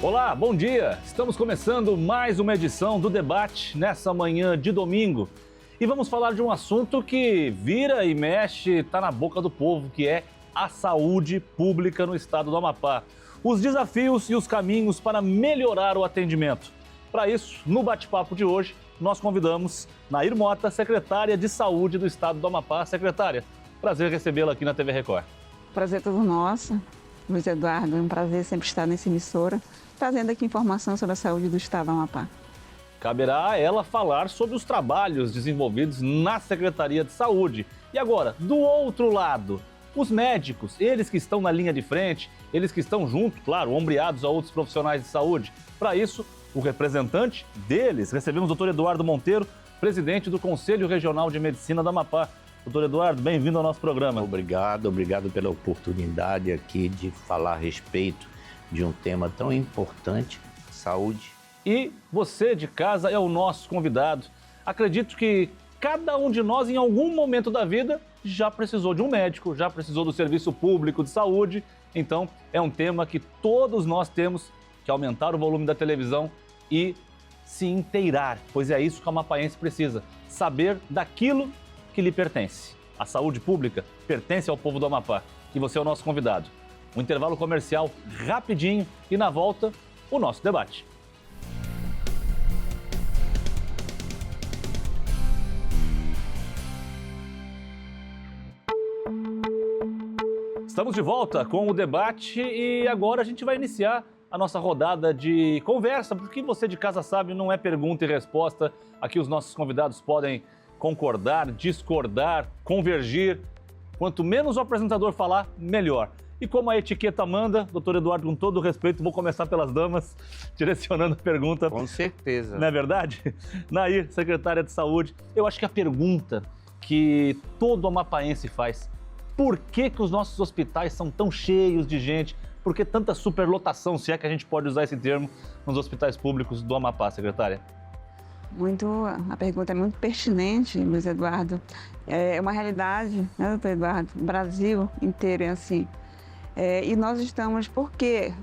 Olá, bom dia! Estamos começando mais uma edição do Debate nessa manhã de domingo. E vamos falar de um assunto que vira e mexe, está na boca do povo, que é a saúde pública no estado do Amapá. Os desafios e os caminhos para melhorar o atendimento. Para isso, no bate-papo de hoje, nós convidamos Nair Mota, secretária de Saúde do estado do Amapá. Secretária, prazer recebê-la aqui na TV Record. Prazer todo nosso, Luiz Eduardo. É um prazer sempre estar nessa emissora, trazendo aqui informação sobre a saúde do estado do Amapá. Caberá a ela falar sobre os trabalhos desenvolvidos na Secretaria de Saúde. E agora, do outro lado, os médicos, eles que estão na linha de frente, eles que estão junto, claro, ombreados a outros profissionais de saúde. Para isso, o representante deles, recebemos o Dr. Eduardo Monteiro, presidente do Conselho Regional de Medicina do Amapá. Doutor Eduardo, bem-vindo ao nosso programa. Obrigado pela oportunidade aqui de falar a respeito de um tema tão importante, saúde. E você de casa é o nosso convidado. Acredito que cada um de nós, em algum momento da vida, já precisou de um médico, já precisou do serviço público de saúde. Então, é um tema que todos nós temos que aumentar o volume da televisão e se inteirar, pois é isso que o amapaense precisa, saber daquilo que lhe pertence. A saúde pública pertence ao povo do Amapá e você é o nosso convidado. Um intervalo comercial rapidinho e na volta, o nosso debate. Estamos de volta com o debate e agora a gente vai iniciar a nossa rodada de conversa, porque você de casa sabe, não é pergunta e resposta. Aqui os nossos convidados podem concordar, discordar, convergir. Quanto menos o apresentador falar, melhor. E como a etiqueta manda, doutor Eduardo, com todo o respeito, vou começar pelas damas, direcionando a pergunta. Com certeza. Não é verdade? Nair, secretária de Saúde, eu acho que a pergunta que todo amapaense faz, por que os nossos hospitais são tão cheios de gente? Por que tanta superlotação, se é que a gente pode usar esse termo, nos hospitais públicos do Amapá, secretária? A pergunta é muito pertinente, Luiz Eduardo. É uma realidade, né, doutor Eduardo? O Brasil inteiro é assim. E nós estamos, porque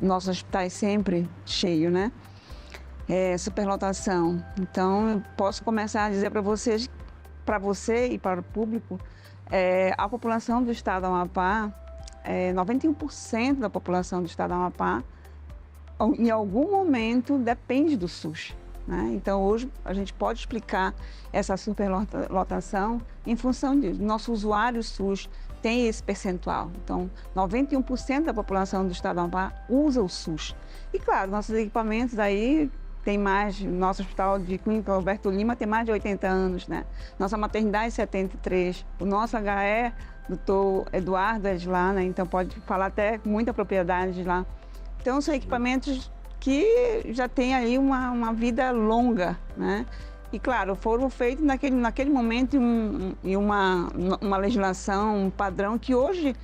nossos hospitais sempre cheios, né? Superlotação. Então, eu posso começar a dizer para você e para o público, a população do estado do Amapá, 91% da população do estado do Amapá, em algum momento, depende do SUS. Né? Então, hoje, a gente pode explicar essa superlotação em função disso. Nosso usuário SUS tem esse percentual. Então, 91% da população do estado do Amapá usa o SUS. E, claro, nossos equipamentos aí tem mais, nosso hospital de clínica Alberto Lima tem mais de 80 anos, né? Nossa maternidade 73, o nosso HE, doutor Eduardo é de lá, né? Então pode falar até com muita propriedade de lá. Então são equipamentos que já têm aí uma vida longa, né? E claro, foram feitos naquele momento em uma legislação, um padrão que hoje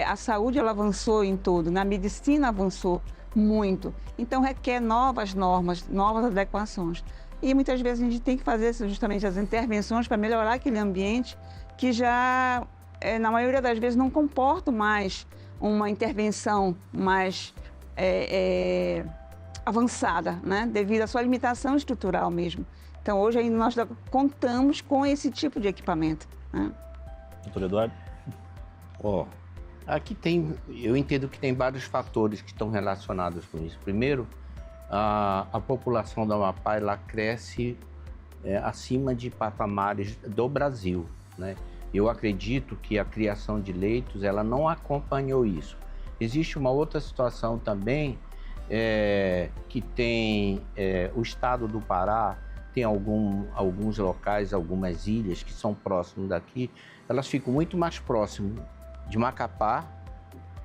a saúde ela avançou em tudo, na medicina avançou muito. Então requer novas normas, novas adequações. E muitas vezes a gente tem que fazer justamente as intervenções para melhorar aquele ambiente que já, na maioria das vezes, não comporta mais uma intervenção mais avançada, né? Devido à sua limitação estrutural mesmo. Então hoje ainda nós contamos com esse tipo de equipamento. Né? Doutor Eduardo? Aqui eu entendo que tem vários fatores que estão relacionados com isso. Primeiro, a população do Amapá ela cresce acima de patamares do Brasil, né? Eu acredito que a criação de leitos ela não acompanhou isso. Existe uma outra situação também que tem o estado do Pará, tem alguns locais, algumas ilhas que são próximos daqui, elas ficam muito mais próximas de Macapá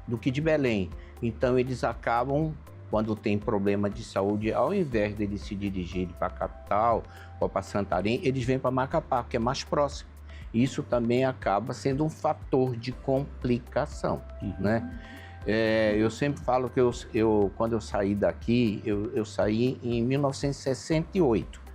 do que de Belém. Então eles acabam, quando tem problema de saúde, ao invés deles se dirigirem para a capital ou para Santarém, eles vêm para Macapá, que é mais próximo. Isso também acaba sendo um fator de complicação, né? Eu sempre falo que quando eu saí daqui, eu saí em 1968.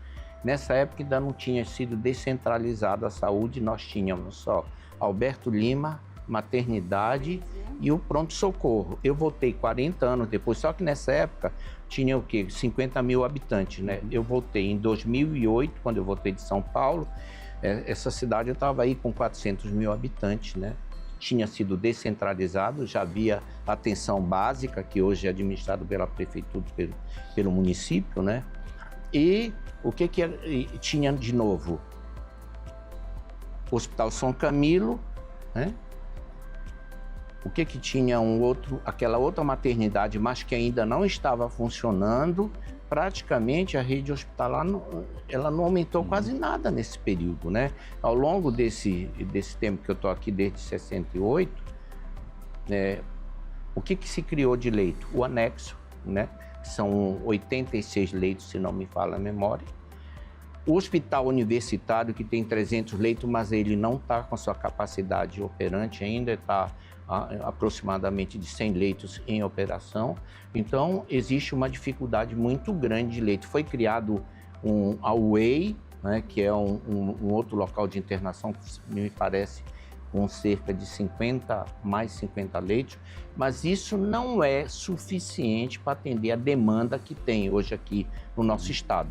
Nessa época ainda não tinha sido descentralizada a saúde, nós tínhamos só Alberto Lima, maternidade e o pronto-socorro. Eu voltei 40 anos depois, só que nessa época tinha o quê? 50 mil habitantes, né? Eu voltei em 2008, quando eu voltei de São Paulo, essa cidade eu estava aí com 400 mil habitantes, né? Tinha sido descentralizado, já havia atenção básica, que hoje é administrado pela prefeitura, pelo município, né? E o que tinha de novo? O Hospital São Camilo, né? O que tinha aquela outra maternidade, mas que ainda não estava funcionando. Praticamente a rede hospitalar ela não aumentou quase nada nesse período, né? Ao longo desse tempo que eu estou aqui, desde 68, o que se criou de leito? O anexo, né? São 86 leitos, se não me falha a memória. O hospital universitário, que tem 300 leitos, mas ele não está com a sua capacidade operante ainda, está aproximadamente de 100 leitos em operação. Então, existe uma dificuldade muito grande de leito. Foi criado a UEI, né, que é um outro local de internação, que me parece com cerca de mais 50 leitos, mas isso não é suficiente para atender a demanda que tem hoje aqui no nosso estado.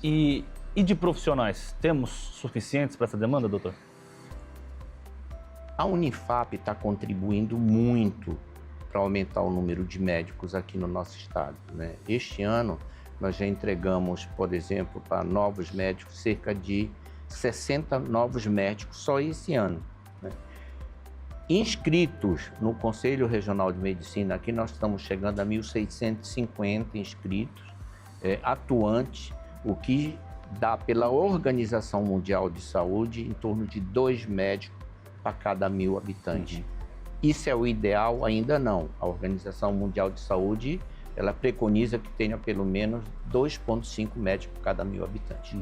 E de profissionais, temos suficientes para essa demanda, doutor? A Unifap está contribuindo muito para aumentar o número de médicos aqui no nosso estado, né? Este ano, nós já entregamos, por exemplo, para novos médicos, cerca de 60 novos médicos só esse ano, né? Inscritos no Conselho Regional de Medicina, aqui nós estamos chegando a 1.650 inscritos, atuantes, o que dá pela Organização Mundial de Saúde em torno de 2 médicos para cada 1.000 habitantes. Isso é o ideal? Ainda não. A Organização Mundial de Saúde, ela preconiza que tenha pelo menos 2,5 médicos por cada 1.000 habitantes.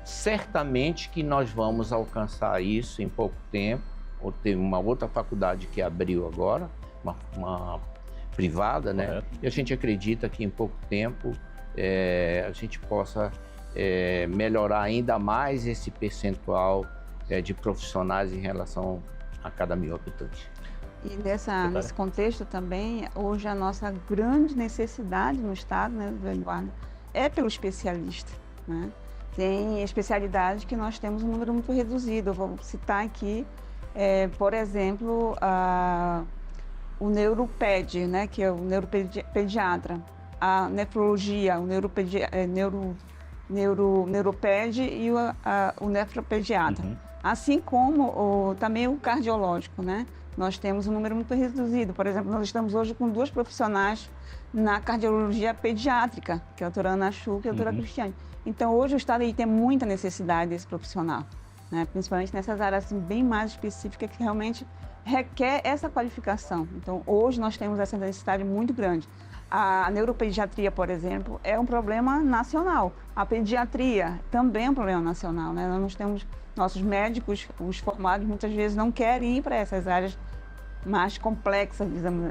Certamente que nós vamos alcançar isso em pouco tempo. Ou tem uma outra faculdade que abriu agora, uma privada, né? Correto. E a gente acredita que em pouco tempo a gente possa melhorar ainda mais esse percentual de profissionais em relação a cada 1.000 habitantes. E nesse contexto também, hoje a nossa grande necessidade no estado, né, Eduardo, é pelo especialista, né? Tem especialidades que nós temos um número muito reduzido. Eu vou citar aqui, por exemplo, o neuroped, né, que é o neuropediatra, a nefrologia, o neuroped e o nefropediatra. Assim como também o cardiológico, né? Nós temos um número muito reduzido. Por exemplo, nós estamos hoje com 2 profissionais na cardiologia pediátrica, que é a doutora Ana Chu e a doutora Cristiane. Então, hoje o estado aí tem muita necessidade desse profissional, né? Principalmente nessas áreas assim, bem mais específicas que realmente requer essa qualificação. Então, hoje nós temos essa necessidade muito grande. A neuropediatria, por exemplo, é um problema nacional. A pediatria também é um problema nacional, né? Nós temos nossos médicos, os formados, muitas vezes não querem ir para essas áreas mais complexas,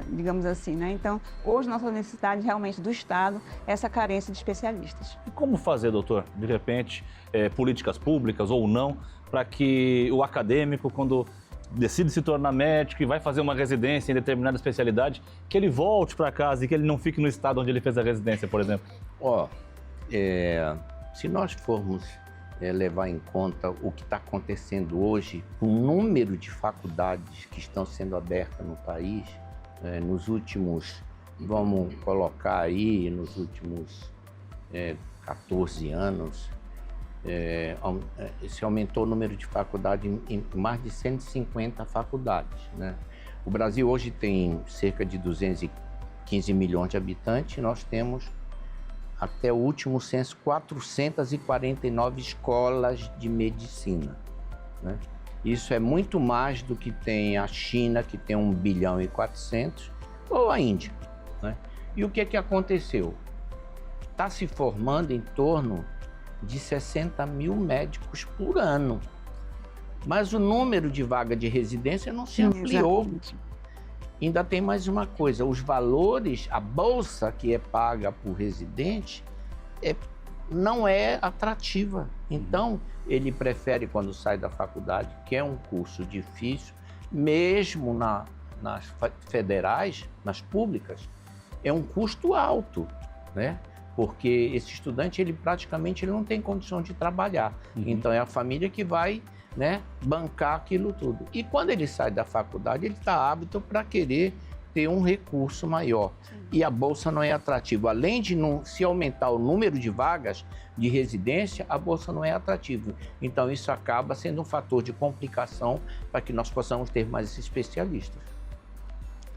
digamos assim, né? Então, hoje nossa necessidade realmente do Estado é essa carência de especialistas. E como fazer, doutor, de repente, políticas públicas ou não, para que o acadêmico, quando decide se tornar médico e vai fazer uma residência em determinada especialidade, que ele volte para casa e que ele não fique no estado onde ele fez a residência, por exemplo? Se nós formos levar em conta o que está acontecendo hoje, o número de faculdades que estão sendo abertas no país, nos últimos, vamos colocar aí, nos últimos 14 anos, se aumentou o número de faculdades em mais de 150 faculdades, né? O Brasil hoje tem cerca de 215 milhões de habitantes e nós temos, até o último censo, 449 escolas de medicina, né? Isso é muito mais do que tem a China, que tem 1,4 bilhão, ou a Índia, né? E o que aconteceu? Está se formando em torno de 60 mil médicos por ano, mas o número de vaga de residência não se ampliou. Exatamente. Ainda tem mais uma coisa, os valores, a bolsa que é paga por residente não é atrativa. Então, ele prefere, quando sai da faculdade, que é um curso difícil, mesmo nas federais, nas públicas, é um custo alto, né? Porque esse estudante, ele praticamente não tem condição de trabalhar. Então, é a família que vai, né, bancar aquilo tudo. E quando ele sai da faculdade, ele está apto para querer ter um recurso maior. E a bolsa não é atrativa. Além de se aumentar o número de vagas de residência, a bolsa não é atrativa. Então, isso acaba sendo um fator de complicação para que nós possamos ter mais especialistas.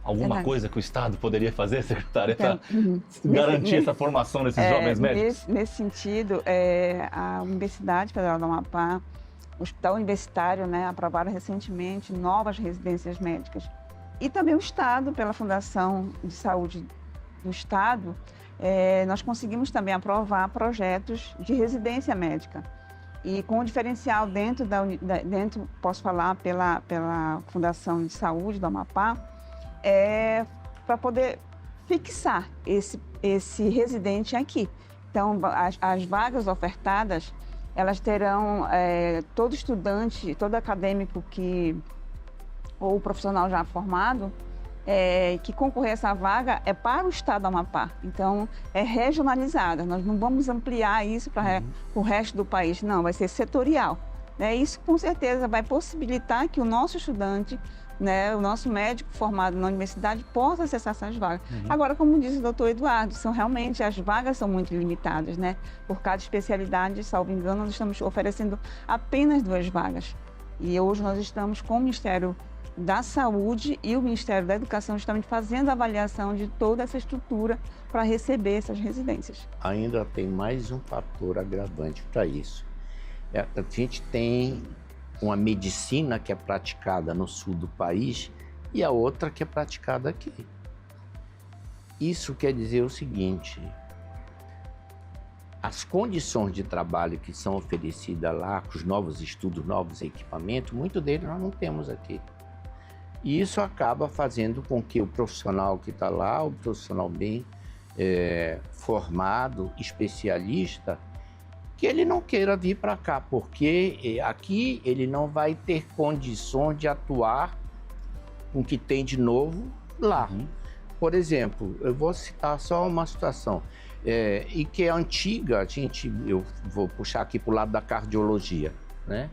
Alguma coisa que o Estado poderia fazer, secretária, para Então, garantir essa formação desses jovens médicos? Nesse sentido, a Universidade Federal do Amapá, o Hospital Universitário, né, aprovaram recentemente novas residências médicas. E também o Estado, pela Fundação de Saúde do Estado, nós conseguimos também aprovar projetos de residência médica. E com o diferencial dentro, posso falar, pela Fundação de Saúde do Amapá, para poder fixar esse residente aqui. Então, as vagas ofertadas, elas terão todo estudante, todo acadêmico ou profissional já formado, que concorrer a essa vaga é para o Estado do Amapá. Então, é regionalizada. Nós não vamos ampliar isso para o resto do país, não, vai ser setorial. Isso, com certeza, vai possibilitar que o nosso estudante, né, o nosso médico formado na universidade possa acessar essas vagas. Agora, como disse o doutor Eduardo, realmente as vagas são muito limitadas, né? Por cada especialidade, salvo engano, nós estamos oferecendo apenas 2 vagas. E hoje nós estamos com o Ministério da Saúde e o Ministério da Educação justamente fazendo a avaliação de toda essa estrutura para receber essas residências. Ainda tem mais um fator agravante para isso. A gente tem uma medicina que é praticada no sul do país e a outra que é praticada aqui. Isso quer dizer o seguinte: as condições de trabalho que são oferecidas lá, com os novos estudos, novos equipamentos, muito deles nós não temos aqui. E isso acaba fazendo com que o profissional que está lá, o profissional bem formado, especialista, que ele não queira vir para cá, porque aqui ele não vai ter condições de atuar com o que tem de novo lá. Por exemplo, eu vou citar só uma situação, e que é antiga, eu vou puxar aqui para o lado da cardiologia, né?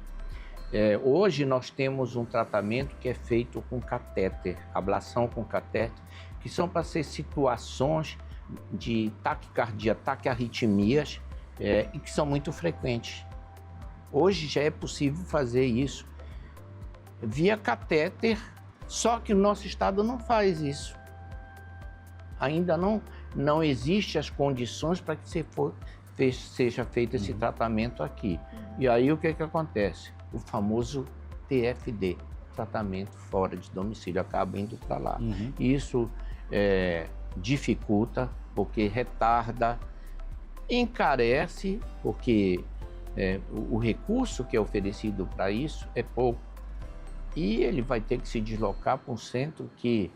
Hoje nós temos um tratamento que é feito com catéter, ablação com catéter, que são para ser situações de taquicardia, taquiarritmias, e que são muito frequentes. Hoje já é possível fazer isso via catéter, só que o nosso estado não faz isso. Ainda não existem as condições para que seja feito esse tratamento aqui. E aí o que acontece? O famoso TFD, tratamento fora de domicílio, acaba indo para lá. Isso dificulta, porque retarda, encarece, porque o recurso que é oferecido para isso é pouco. E ele vai ter que se deslocar para um centro que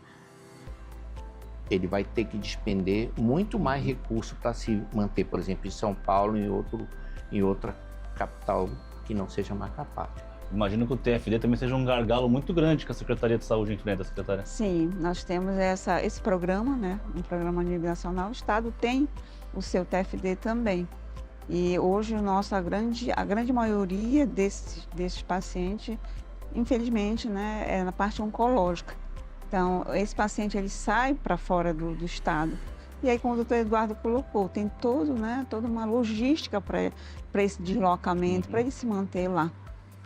ele vai ter que despender muito mais recurso para se manter, por exemplo, em São Paulo, em outra capital que não seja Macapá. Imagino que o TFD também seja um gargalo muito grande que a Secretaria de Saúde enfrenta, secretária. Sim, nós temos esse programa, né? Um programa a nível nacional. O Estado tem o seu TFD também. E hoje a grande maioria desses pacientes, infelizmente, né, é na parte oncológica. Então, esse paciente ele sai para fora do estado. E aí, como o doutor Eduardo colocou, tem toda uma logística para esse deslocamento, para ele se manter lá.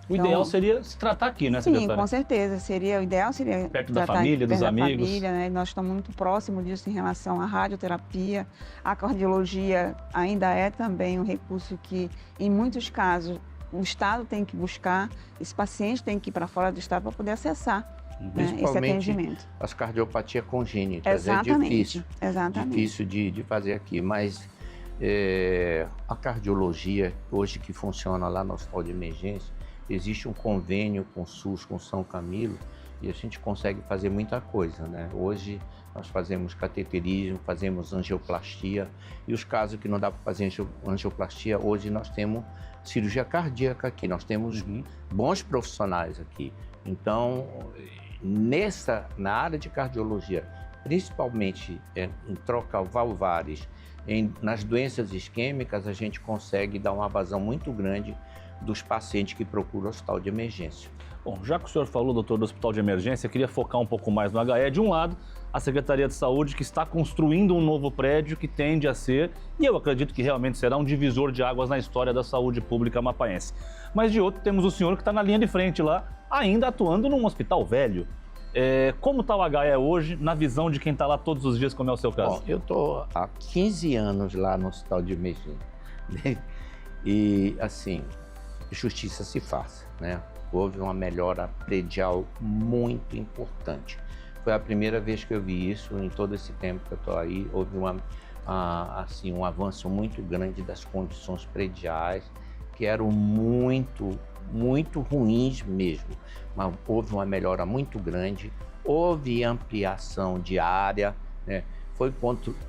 O ideal seria se tratar aqui, né, secretária? Sim, com certeza. O ideal seria perto da família, dos amigos. Família, né? Nós estamos muito próximos disso em relação à radioterapia. A cardiologia ainda é também um recurso que, em muitos casos, o Estado tem que buscar, esse paciente tem que ir para fora do Estado para poder acessar esse atendimento. As cardiopatias congênitas. Exatamente. É difícil de fazer aqui, mas a cardiologia, hoje que funciona lá no Hospital de Emergência, existe um convênio com o SUS, com São Camilo, e a gente consegue fazer muita coisa, né? Hoje nós fazemos cateterismo, fazemos angioplastia, e os casos que não dá para fazer angioplastia, hoje nós temos cirurgia cardíaca aqui, nós temos bons profissionais aqui. Então, na área de cardiologia, principalmente em troca valvares, nas doenças isquêmicas, a gente consegue dar uma vazão muito grande dos pacientes que procuram o hospital de emergência. Bom, já que o senhor falou, doutor, do hospital de emergência, eu queria focar um pouco mais no HE. De um lado, a Secretaria de Saúde, que está construindo um novo prédio que tende a ser, e eu acredito que realmente será um divisor de águas na história da saúde pública amapaense. Mas de outro, temos o senhor que está na linha de frente lá, ainda atuando num hospital velho. Como está o HE hoje, na visão de quem está lá todos os dias, como é o seu caso? Bom, eu estou há 15 anos lá no hospital de emergência. E, assim, justiça se faça, né? Houve uma melhora predial muito importante. Foi a primeira vez que eu vi isso em todo esse tempo que eu estou aí. Houve um avanço muito grande das condições prediais, que eram muito ruins mesmo. Mas houve uma melhora muito grande, houve ampliação de área, né? Foi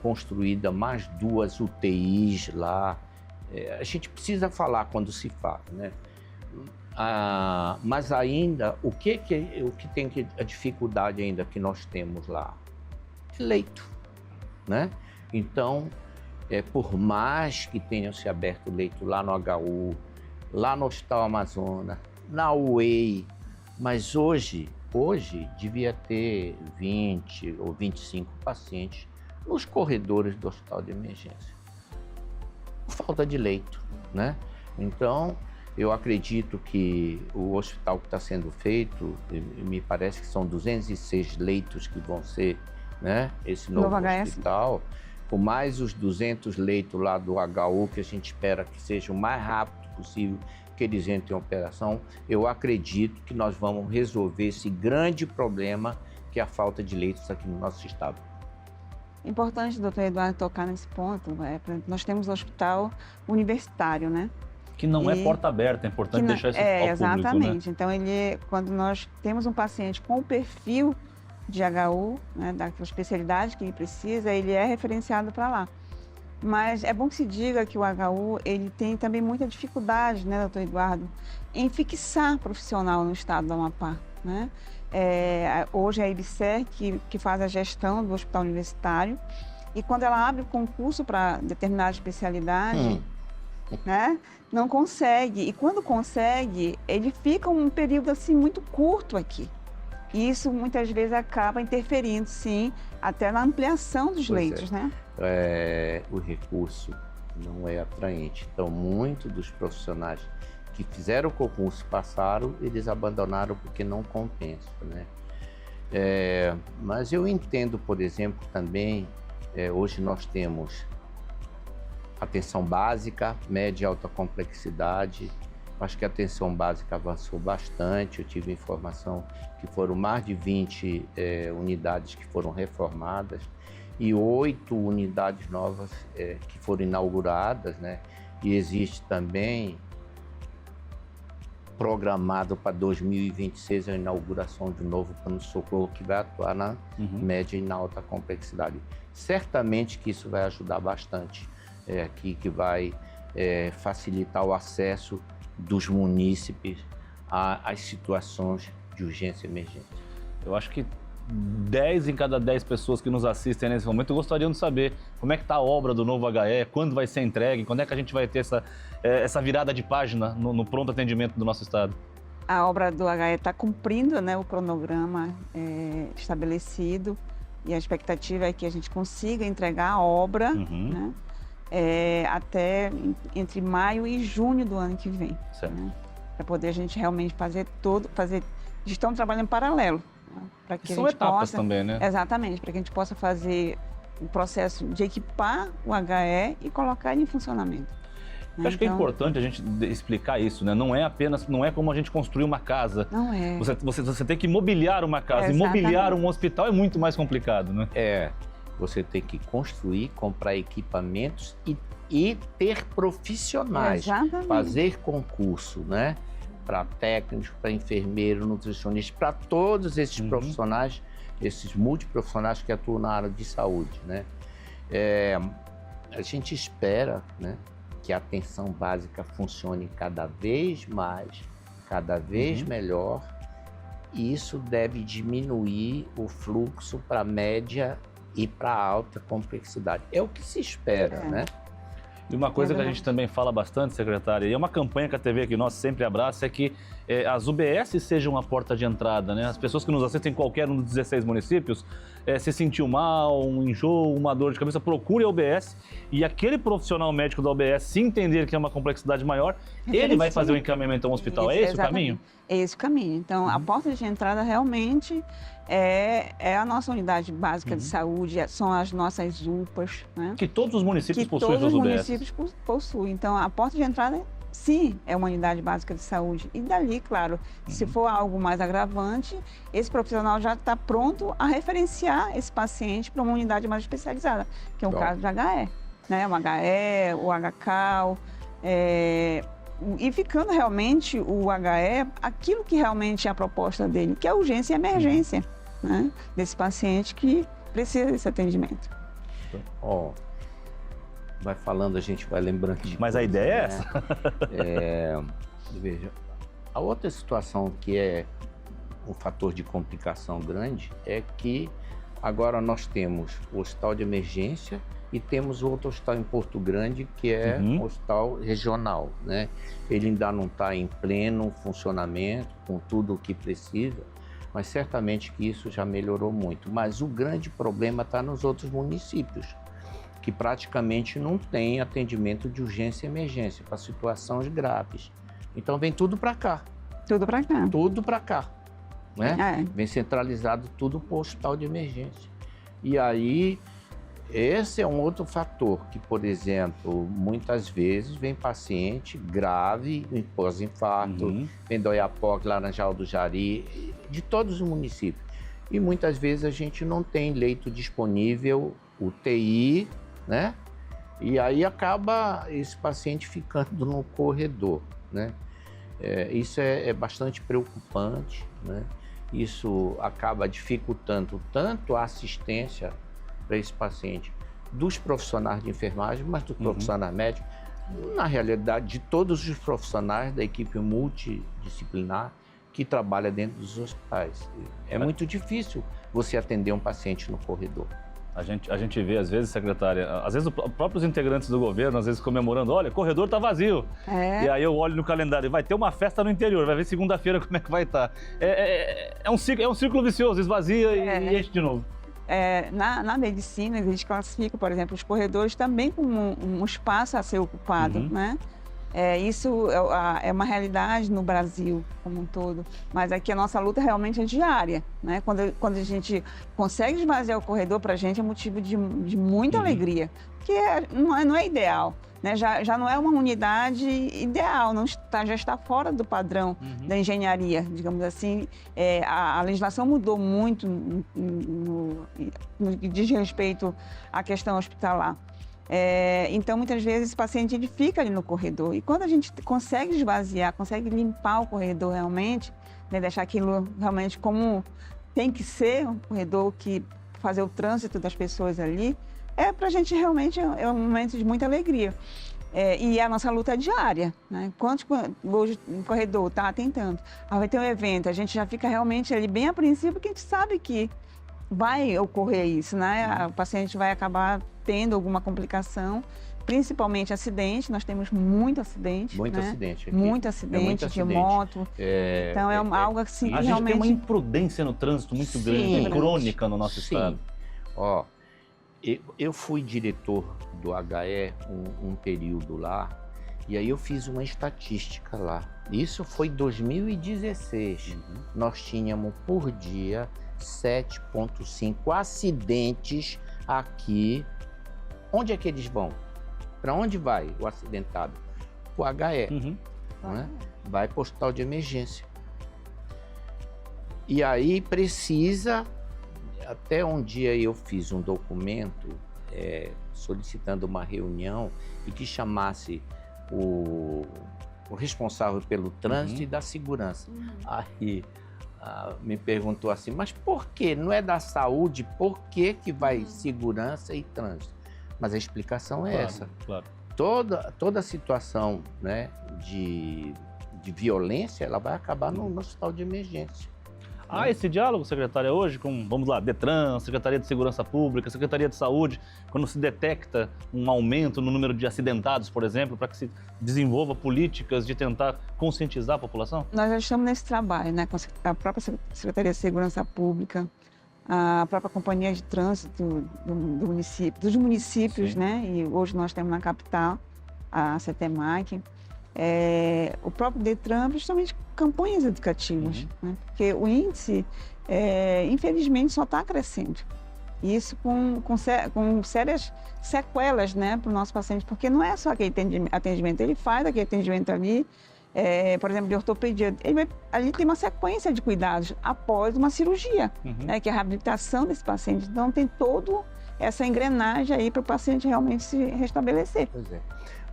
construída mais 2 UTIs lá. A gente precisa falar quando se fala, né? Mas ainda, o que tem a dificuldade ainda que nós temos lá? É leito, né? Então, por mais que tenham se aberto leito lá no HU, lá no Hospital Amazonas, na UEI, mas hoje devia ter 20 ou 25 pacientes nos corredores do hospital de emergência. Falta de leito, né? Então, eu acredito que o hospital que está sendo feito, me parece que são 206 leitos que vão ser, né, esse novo hospital, com mais os 200 leitos lá do HU, que a gente espera que seja o mais rápido possível que eles entrem em operação. Eu acredito que nós vamos resolver esse grande problema que é a falta de leitos aqui no nosso estado. Importante, doutor Eduardo, tocar nesse ponto. Nós temos o hospital universitário, né? Que não é porta aberta, é importante deixar esse hospital exatamente. público, né? Então, quando nós temos um paciente com o perfil de HU, né, daquela especialidade que ele precisa, ele é referenciado para lá. Mas é bom que se diga que o HU, ele tem também muita dificuldade, né, doutor Eduardo, em fixar profissional no estado do Amapá, né? Hoje é a IBSER que faz a gestão do hospital universitário, e quando ela abre o concurso para determinada especialidade, né, não consegue. E quando consegue, ele fica um período assim muito curto aqui. E isso muitas vezes acaba interferindo, sim, até na ampliação dos leitos, né? O recurso não é atraente. Então, muitos dos profissionais que fizeram o concurso passaram, eles abandonaram porque não compensa, né? Mas eu entendo, por exemplo, também, hoje nós temos atenção básica, média e alta complexidade. Acho que a atenção básica avançou bastante. Eu tive informação que foram mais de 20 unidades que foram reformadas e 8 unidades novas que foram inauguradas, né? E existe também programado para 2026 a inauguração de um novo pronto-socorro que vai atuar na média e na alta complexidade. Certamente que isso vai ajudar bastante aqui, que vai facilitar o acesso dos munícipes às situações de urgência e emergência. Eu acho que 10 em cada 10 pessoas que nos assistem nesse momento gostariam de saber como é que está a obra do novo HE, quando vai ser entregue, quando é que a gente vai ter essa virada de página no pronto atendimento do nosso estado. A obra do HE está cumprindo, né, o cronograma estabelecido, e a expectativa é que a gente consiga entregar a obra, né, até entre maio e junho do ano que vem, né, para poder a gente realmente fazer estão trabalhando em paralelo, né, para que são a gente etapas possa, também, né? Exatamente, para que a gente possa fazer o processo de equipar o HE e colocar ele em funcionamento. Eu acho que é importante a gente explicar isso, né? Não é como a gente construir uma casa. Não é. Você tem que mobiliar uma casa. E mobiliar um hospital é muito mais complicado, né? Você tem que construir, comprar equipamentos e ter profissionais. Exatamente. Fazer concurso, né? Para técnicos, para enfermeiro, nutricionista, para todos esses profissionais, esses multiprofissionais que atuam na área de saúde, né? A gente espera, né, que a atenção básica funcione cada vez mais, cada vez melhor isso deve diminuir o fluxo para média e para alta complexidade. É o que se espera, né? E uma coisa que a gente também fala bastante, secretária, e é uma campanha que a TV aqui Nós sempre abraça, é que as UBS sejam uma porta de entrada, né? As pessoas que nos assistem em qualquer um dos 16 municípios, se sentiu mal, um enjoo, uma dor de cabeça, procure a UBS e aquele profissional médico da UBS, se entender que é uma complexidade maior, ele vai fazer o encaminhamento a um hospital. É esse o caminho? É esse o caminho. Então, a porta de entrada realmente é a nossa unidade básica de saúde, são as nossas UPAs, né? Que todos os municípios possuem todos suas os UBS. municípios possuem. Então, a porta de entrada, sim, é uma unidade básica de saúde. E dali, claro, se for algo mais agravante, esse profissional já está pronto a referenciar esse paciente para uma unidade mais especializada, que é o caso de HE, né? O HE, o HCAL, e ficando realmente o HE, aquilo que realmente é a proposta dele, que é a urgência e emergência, né? Desse paciente que precisa desse atendimento. Vai falando, a gente vai lembrando de Mas a ideia é essa. Veja, a outra situação que é um fator de complicação grande é que agora nós temos o hospital de emergência e temos o outro hospital em Porto Grande, que é um hospital regional, né? Ele ainda não está em pleno funcionamento, com tudo o que precisa, mas certamente que isso já melhorou muito. Mas o grande problema está nos outros municípios, que praticamente não tem atendimento de urgência e emergência para situações graves. Então vem tudo para cá. Tudo para cá. Tudo para cá, né? Vem centralizado tudo para o hospital de emergência. E aí, esse é um outro fator que, por exemplo, muitas vezes vem paciente grave, pós-infarto, vem do Oiapoque, Laranjal do Jari, de todos os municípios. E muitas vezes a gente não tem leito disponível, UTI, né? E aí acaba esse paciente ficando no corredor, né? Isso é bastante preocupante, né? Isso acaba dificultando tanto a assistência para esse paciente dos profissionais de enfermagem, mas dos profissionais médicos, na realidade de todos os profissionais da equipe multidisciplinar que trabalha dentro dos hospitais. É muito difícil você atender um paciente no corredor. A gente vê, às vezes, secretária, às vezes os próprios integrantes do governo, às vezes comemorando, olha, o corredor está vazio. E aí eu olho no calendário, vai ter uma festa no interior, vai ver segunda-feira como é que vai estar. É um círculo vicioso, esvazia e enche de novo. Na medicina, a gente classifica, por exemplo, os corredores também como um espaço a ser ocupado, né? Isso é uma realidade no Brasil como um todo, mas aqui a nossa luta realmente é diária, né? Quando a gente consegue esvaziar o corredor, para a gente é motivo de muita alegria, porque não é ideal, né? Já não é uma unidade ideal, já está fora do padrão da engenharia, digamos assim. A legislação mudou muito no que diz respeito à questão hospitalar. Então, muitas vezes, esse paciente ele fica ali no corredor. E quando a gente consegue esvaziar, consegue limpar o corredor realmente, né, deixar aquilo realmente como tem que ser, um corredor que fazer o trânsito das pessoas ali, para a gente realmente é um momento de muita alegria. E a nossa luta é diária, né? Hoje o corredor está tentando, vai ter um evento, a gente já fica realmente ali bem apreensivo, porque a gente sabe que vai ocorrer isso, né? O paciente vai acabar tendo alguma complicação, principalmente acidente. Nós temos muito acidente. Muito né? acidente aqui. Muito acidente de moto. Então é algo assim que a gente realmente tem uma imprudência no trânsito muito grande, crônica no nosso estado. Eu fui diretor do HE um período lá, e aí eu fiz uma estatística lá. Isso foi 2016. Nós tínhamos por dia 7,5 acidentes aqui. Onde é que eles vão? Para onde vai o acidentado? O HE. Né? Vai para o hospital de emergência. E aí precisa... Até um dia eu fiz um documento solicitando uma reunião e que chamasse o responsável pelo trânsito e da segurança. Aí me perguntou assim, mas por que? Não é da saúde? Por que vai segurança e trânsito? Mas a explicação é essa. Claro. Toda situação, né, de violência, ela vai acabar no hospital de emergência. Há esse diálogo, secretária, hoje com, vamos lá, Detran, Secretaria de Segurança Pública, Secretaria de Saúde, quando se detecta um aumento no número de acidentados, por exemplo, para que se desenvolva políticas de tentar conscientizar a população? Nós já estamos nesse trabalho, né, com a própria Secretaria de Segurança Pública, a própria Companhia de Trânsito do município, dos municípios, Sim. né, e hoje nós temos na capital a CETEMAC, o próprio Detran, justamente campanhas educativas, né, porque o índice, infelizmente, só está crescendo. Isso com sérias sequelas, né, para o nosso paciente, porque não é só aquele atendimento, ele faz aquele atendimento ali, por exemplo, de ortopedia, ali tem uma sequência de cuidados após uma cirurgia, né, que é a reabilitação desse paciente. Então, tem toda essa engrenagem aí para o paciente realmente se restabelecer. Pois é.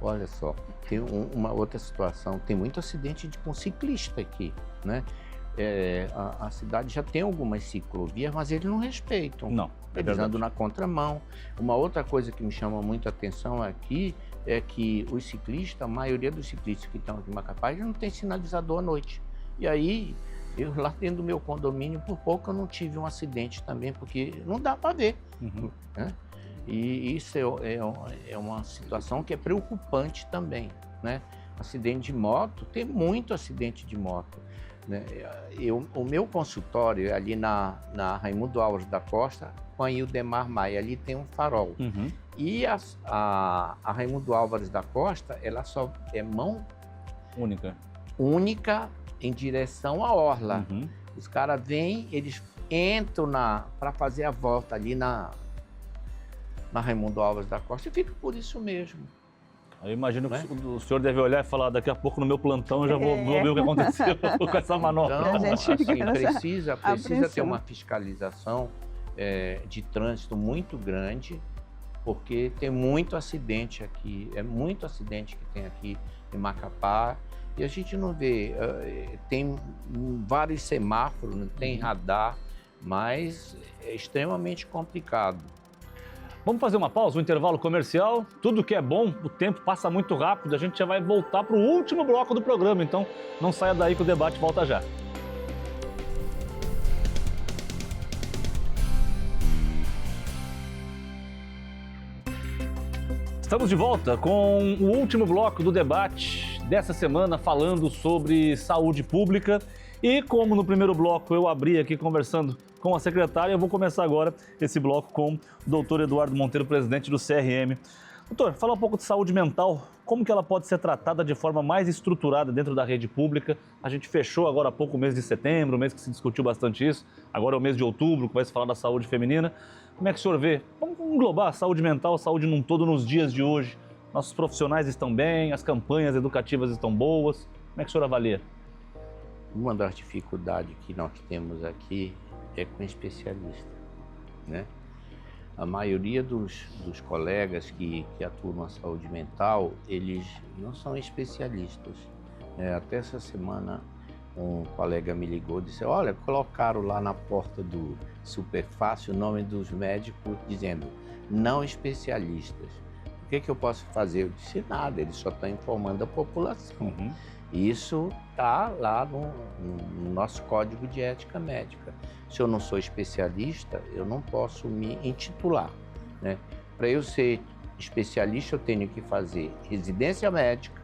Olha só, tem uma outra situação, tem muito acidente com ciclista aqui, né? A cidade já tem algumas ciclovias, mas eles não respeitam. Não, Eles andam na contramão. Uma outra coisa que me chama muito a atenção aqui é que os ciclistas, a maioria dos ciclistas que estão aqui em Macapá, eles não tem sinalizador à noite. E aí, eu lá dentro do meu condomínio, por pouco eu não tive um acidente também, porque não dá para ver, né? E isso é uma situação que é preocupante também, né? Acidente de moto, tem muito acidente de moto, né? O meu consultório é ali na Raimundo Alves da Costa, com a Ildemar Maia, ali tem um farol. E a Raimundo Álvares da Costa, ela só é mão única em direção à orla. Os caras vêm, eles entram para fazer a volta ali na Raimundo Álvares da Costa e fica por isso mesmo. Eu imagino que o senhor deve olhar e falar, daqui a pouco no meu plantão eu já vou ver o que aconteceu com essa manobra. Então, assim, precisa ter uma fiscalização de trânsito muito grande, porque tem muito acidente aqui, muito acidente que tem aqui em Macapá, e a gente não vê, tem vários semáforos, não tem radar, mas é extremamente complicado. Vamos fazer uma pausa, um intervalo comercial. Tudo que é bom, o tempo passa muito rápido, a gente já vai voltar para o último bloco do programa, então não saia daí que o debate volta já. Estamos de volta com o último bloco do debate dessa semana, falando sobre saúde pública. E como no primeiro bloco eu abri aqui conversando com a secretária, eu vou começar agora esse bloco com o doutor Eduardo Monteiro, presidente do CRM. Doutor, fala um pouco de saúde mental, como que ela pode ser tratada de forma mais estruturada dentro da rede pública? A gente fechou agora há pouco o mês de setembro, o mês que se discutiu bastante isso, agora é o mês de outubro, que vai se falar da saúde feminina. Como é que o senhor vê? Vamos englobar a saúde mental, a saúde num todo nos dias de hoje. Nossos profissionais estão bem, as campanhas educativas estão boas. Como é que o senhor avalia? Uma das dificuldades que nós temos aqui é com especialista, né? A maioria dos colegas que atuam na saúde mental, eles não são especialistas. Até essa semana, um colega me ligou e disse, olha, colocaram lá na porta do Superfácil o nome dos médicos dizendo, não especialistas. O que eu posso fazer? Eu disse, nada, eles só estão informando a população. Isso está lá no nosso Código de Ética Médica. Se eu não sou especialista, eu não posso me intitular, né? Para eu ser especialista, eu tenho que fazer residência médica,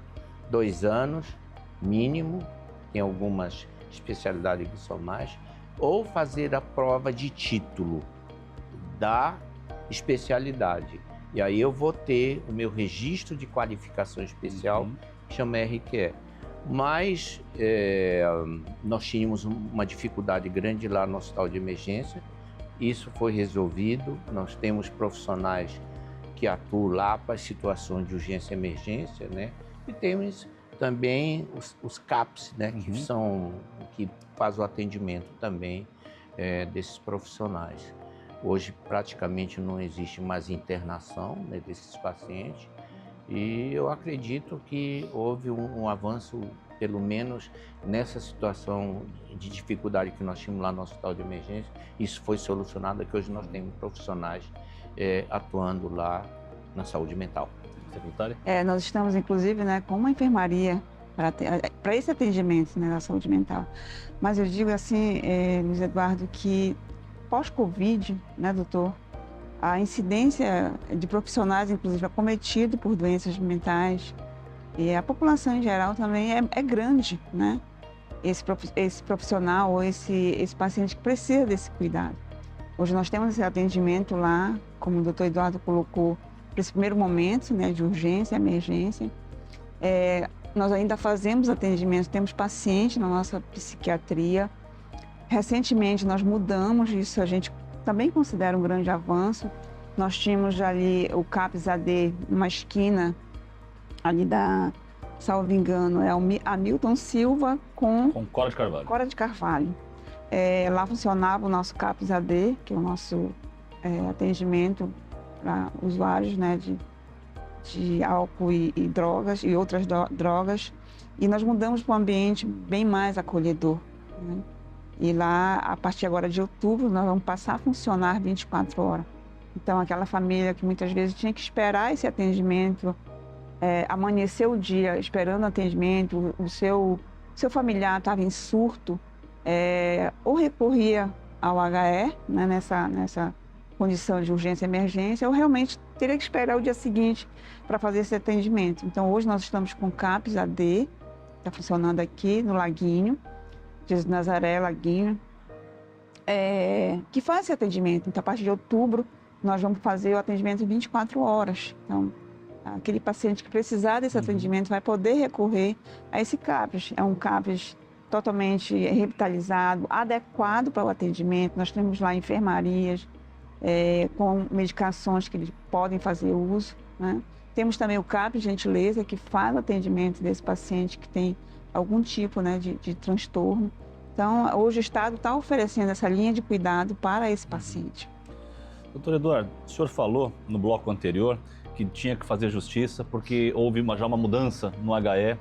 2 anos, mínimo, tem algumas especialidades que são mais, ou fazer a prova de título da especialidade. E aí eu vou ter o meu registro de qualificação especial, que chama RQE. Mas nós tínhamos uma dificuldade grande lá no hospital de emergência, isso foi resolvido, nós temos profissionais que atuam lá para as situações de urgência e emergência, né? E temos também os CAPs, né? Que fazem o atendimento também desses profissionais. Hoje praticamente não existe mais internação, né, desses pacientes, e eu acredito que houve um avanço, pelo menos nessa situação de dificuldade que nós tínhamos lá no hospital de emergência. Isso foi solucionado, que hoje nós temos profissionais atuando lá na saúde mental. Secretária? Nós estamos, inclusive, né, com uma enfermaria para esse atendimento, né, da saúde mental. Mas eu digo assim, Luiz Eduardo, que pós-Covid, né, doutor, a incidência de profissionais, inclusive, acometidos por doenças mentais, e a população em geral também é grande, né? Esse profissional ou esse paciente que precisa desse cuidado. Hoje nós temos esse atendimento lá, como o doutor Eduardo colocou, para esse primeiro momento, né, de urgência, emergência. Nós ainda fazemos atendimento, temos pacientes na nossa psiquiatria. Recentemente nós mudamos isso, a gente também considera um grande avanço. Nós tínhamos ali o CAPS-AD numa esquina ali da, salvo engano, é o Hamilton Silva com Cora de Carvalho. Cora de Carvalho. Lá funcionava o nosso CAPS-AD, que é o nosso atendimento para usuários, né, de álcool e drogas e outras drogas. E nós mudamos para um ambiente bem mais acolhedor, né? E lá, a partir agora de outubro, nós vamos passar a funcionar 24 horas. Então, aquela família que muitas vezes tinha que esperar esse atendimento, amanhecer o dia esperando o atendimento, o seu familiar estava em surto, ou recorria ao HE, né, nessa condição de urgência e emergência, ou realmente teria que esperar o dia seguinte para fazer esse atendimento. Então, hoje nós estamos com o CAPS-AD, está funcionando aqui no Laguinho, Jesus Nazaré, Laguinho, que faz esse atendimento. Então, a partir de outubro, nós vamos fazer o atendimento 24 horas. Então, aquele paciente que precisar desse atendimento vai poder recorrer a esse CAPS. É um CAPS totalmente revitalizado, adequado para o atendimento. Nós temos lá enfermarias com medicações que eles podem fazer uso, né? Temos também o CAPS Gentileza, que faz o atendimento desse paciente que tem algum tipo, né, de transtorno. Então, hoje o Estado está oferecendo essa linha de cuidado para esse paciente. Doutor Eduardo, o senhor falou no bloco anterior que tinha que fazer justiça porque houve já uma mudança no HE,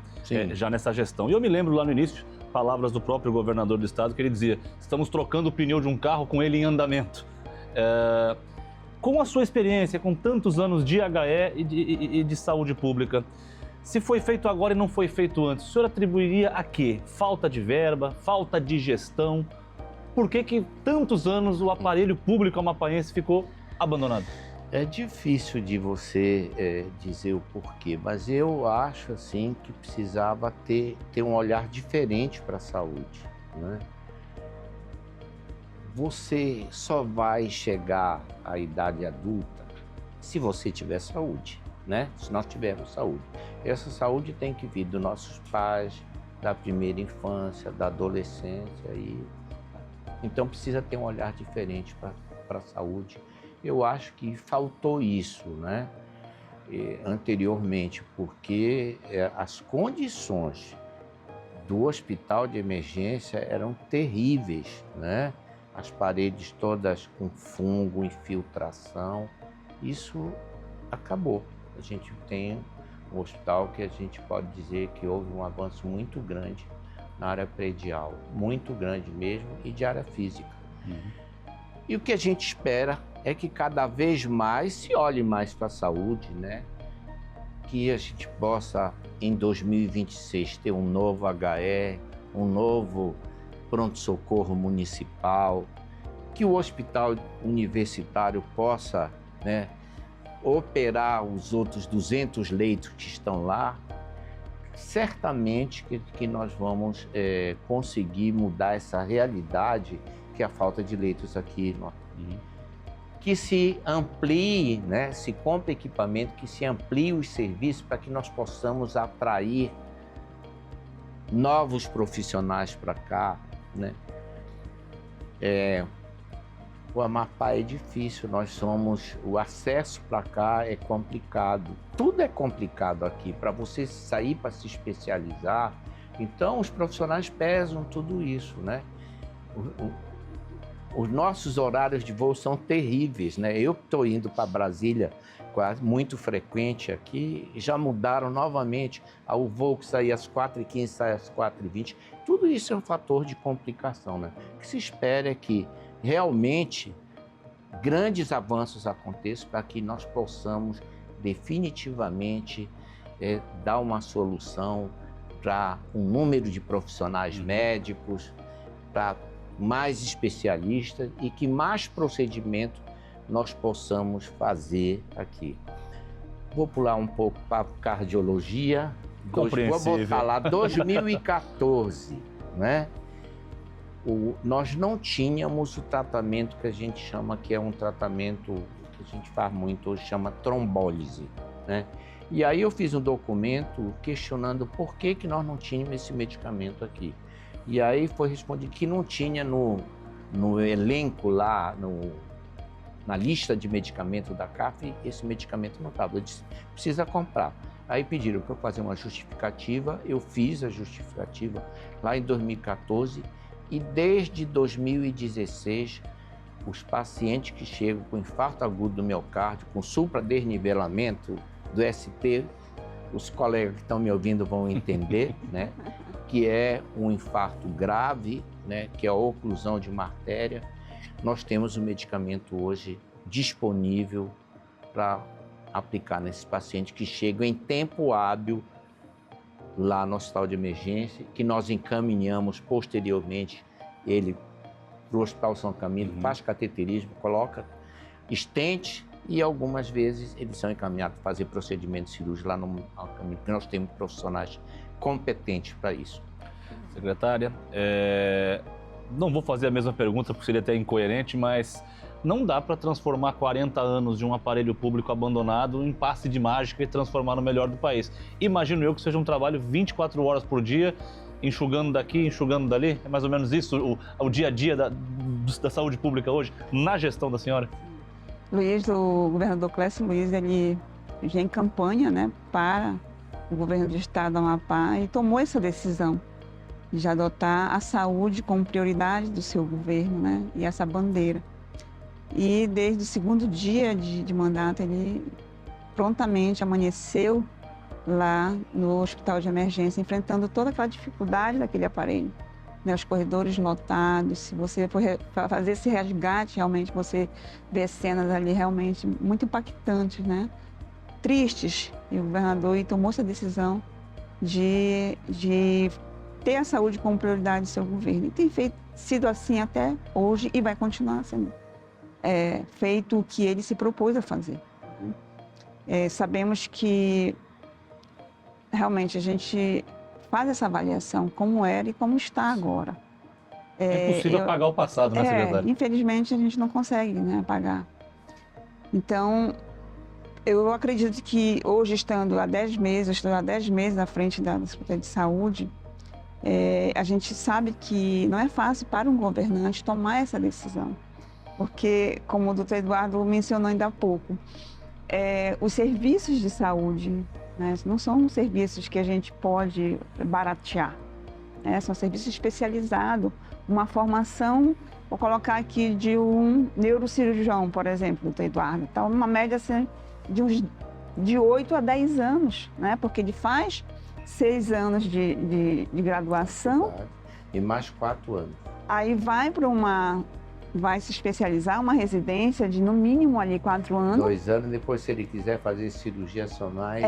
já nessa gestão. E eu me lembro lá no início, palavras do próprio governador do estado, que ele dizia: estamos trocando o pneu de um carro com ele em andamento. Com a sua experiência, com tantos anos de HE e de saúde pública, se foi feito agora e não foi feito antes, o senhor atribuiria a quê? Falta de verba, falta de gestão? Por que tantos anos o aparelho público amapaense ficou abandonado? É difícil de você dizer o porquê, mas eu acho assim que precisava ter um olhar diferente para a saúde, né? Você só vai chegar à idade adulta se você tiver saúde, né? Se nós tivermos saúde. Essa saúde tem que vir dos nossos pais, da primeira infância, da adolescência. Então precisa ter um olhar diferente para a saúde. Eu acho que faltou isso, né? Anteriormente, porque as condições do hospital de emergência eram terríveis, né? As paredes todas com fungo, infiltração. Isso acabou. A gente tem um hospital que a gente pode dizer que houve um avanço muito grande na área predial, muito grande mesmo, e de área física. E o que a gente espera é que cada vez mais se olhe mais para a saúde, né? Que a gente possa, em 2026, ter um novo HE, um novo pronto-socorro municipal, que o hospital universitário possa, né, operar os outros 200 leitos que estão lá. Certamente que nós vamos conseguir mudar essa realidade, que é a falta de leitos aqui. Que se amplie, né, se compre equipamento, que se amplie os serviços para que nós possamos atrair novos profissionais para cá, né? O Amapá é difícil, o acesso para cá é complicado. Tudo é complicado aqui, para você sair para se especializar. Então, os profissionais pesam tudo isso, né? Os nossos horários de voo são terríveis, né? Eu estou indo para Brasília muito frequente aqui, já mudaram novamente. O voo que saía às 4h15 sai às 4h20. Tudo isso é um fator de complicação, né? O que se espera é que realmente grandes avanços aconteçam para que nós possamos definitivamente dar uma solução para um número de profissionais médicos, para mais especialistas e que mais procedimentos nós possamos fazer aqui. Vou pular um pouco para a cardiologia. Vou botar lá 2014, né? Nós não tínhamos o tratamento que a gente chama, que é um tratamento que a gente faz muito hoje, chama trombólise, né? E aí eu fiz um documento questionando por que nós não tínhamos esse medicamento aqui. E aí foi respondido que não tinha no elenco lá, na lista de medicamentos da CAF, esse medicamento não estava. Eu disse, precisa comprar. Aí pediram para eu fazer uma justificativa, eu fiz a justificativa lá em 2014 e desde 2016 os pacientes que chegam com infarto agudo do miocárdio, com supradesnivelamento do ST, os colegas que estão me ouvindo vão entender, né? Que é um infarto grave, né? Que é a oclusão de uma artéria. Nós temos um medicamento hoje disponível para aplicar nesses pacientes que chegam em tempo hábil lá no hospital de emergência, que nós encaminhamos posteriormente ele para o Hospital São Camilo, faz cateterismo, coloca estente e algumas vezes eles são encaminhados para fazer procedimentos cirúrgicos lá no Camilo, porque nós temos profissionais competentes para isso. Secretária, não vou fazer a mesma pergunta porque seria até incoerente, mas não dá para transformar 40 anos de um aparelho público abandonado em passe de mágica e transformar no melhor do país. Imagino eu que seja um trabalho 24 horas por dia, enxugando daqui, enxugando dali. É mais ou menos isso o dia a dia da saúde pública hoje, na gestão da senhora? O governador Clécio Luiz, ele já em campanha, né, para o governo do estado do Amapá e tomou essa decisão de adotar a saúde como prioridade do seu governo, né, e essa bandeira. E desde o segundo dia de mandato, ele prontamente amanheceu lá no hospital de emergência, enfrentando toda aquela dificuldade daquele aparelho, né? Os corredores lotados. Se você for fazer esse resgate, realmente você vê cenas ali realmente muito impactantes, né? Tristes. E o governador tomou essa decisão de ter a saúde como prioridade do seu governo. E tem sido assim até hoje e vai continuar sendo feito o que ele se propôs a fazer. Sabemos que realmente a gente faz essa avaliação como era e como está agora. É impossível apagar o passado, né, secretária? Infelizmente a gente não consegue, né, apagar. Então, eu acredito que hoje, estando há 10 meses à frente da Secretaria de Saúde, a gente sabe que não é fácil para um governante tomar essa decisão. Porque, como o doutor Eduardo mencionou ainda há pouco, os serviços de saúde, né, não são serviços que a gente pode baratear, né, são serviços especializados, uma formação, vou colocar aqui, de um neurocirurgião, por exemplo, doutor Eduardo. Então, uma média assim, de 8 a 10 anos, né, porque ele faz 6 anos de graduação. E mais 4 anos. Aí vai se especializar, uma residência de no mínimo ali 4 anos. 2 anos, depois se ele quiser fazer cirurgias sonais,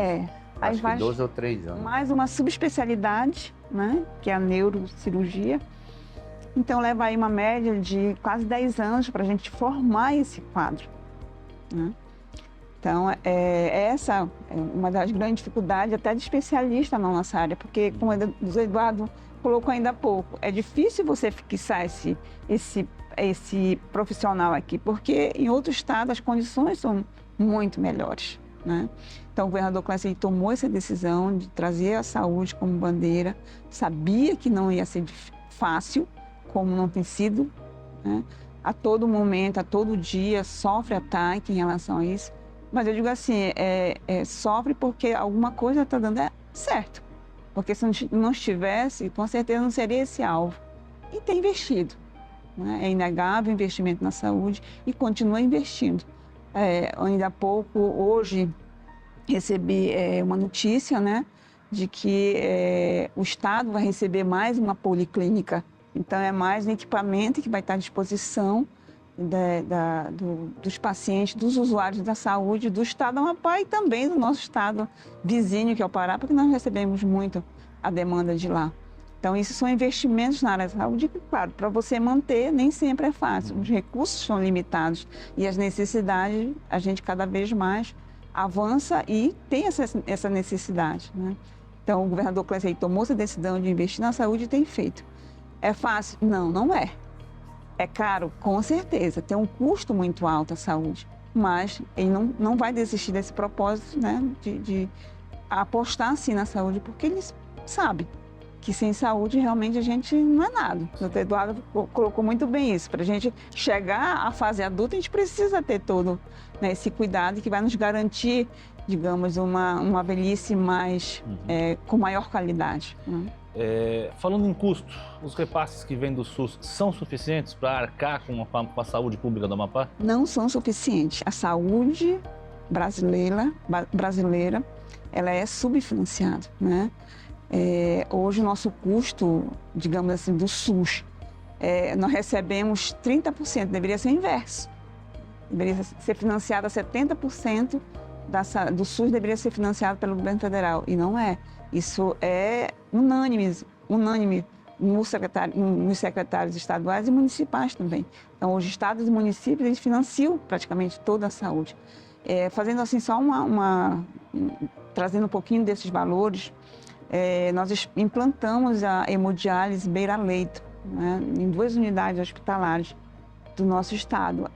acho que 12 ou 3 anos. Mais uma subespecialidade, né, que é a neurocirurgia. Então leva aí uma média de quase 10 anos para a gente formar esse quadro, né? Então essa é uma das grandes dificuldades até de especialista na nossa área, porque como o Eduardo colocou ainda há pouco, é difícil você fixar esse profissional aqui, porque em outro estado as condições são muito melhores, né? Então o governador Clécio tomou essa decisão de trazer a saúde como bandeira, sabia que não ia ser fácil, como não tem sido, né? A todo momento, a todo dia sofre ataque em relação a isso, mas eu digo assim, sofre porque alguma coisa está dando certo, porque se não estivesse, com certeza não seria esse alvo, e tem investido. É inegável o investimento na saúde e continua investindo. Ainda há pouco, hoje, recebi uma notícia, né, de que o Estado vai receber mais uma policlínica. Então, é mais um equipamento que vai estar à disposição dos pacientes, dos usuários da saúde do Estado do Amapá e também do nosso estado vizinho, que é o Pará, porque nós recebemos muito a demanda de lá. Então, isso são investimentos na área da saúde que, claro, para você manter nem sempre é fácil. Os recursos são limitados e as necessidades, a gente cada vez mais avança e tem essa necessidade, né? Então, o governador Clécio tomou essa decisão de investir na saúde e tem feito. É fácil? Não, não é. É caro? Com certeza. Tem um custo muito alto a saúde. Mas ele não vai desistir desse propósito, né, de apostar, sim, na saúde, porque eles sabem que sem saúde realmente a gente não é nada. O doutor Eduardo colocou muito bem isso. Para a gente chegar à fase adulta, a gente precisa ter todo, né, esse cuidado que vai nos garantir, digamos, uma velhice mais, com maior qualidade, né? Falando em custo, os repasses que vêm do SUS são suficientes para arcar com a saúde pública do Amapá? Não são suficientes. A saúde brasileira ela é subfinanciada, né? Hoje o nosso custo, digamos assim, do SUS, nós recebemos 30%, deveria ser o inverso. Deveria ser financiado a 70% do SUS, deveria ser financiado pelo governo federal, e não é. Isso é unânime nos secretários estaduais e municipais também. Então, os estados e municípios, eles financiam praticamente toda a saúde. Fazendo assim só trazendo um pouquinho desses valores, nós implantamos a hemodiálise beira-leito, né, em 2 unidades hospitalares do nosso estado,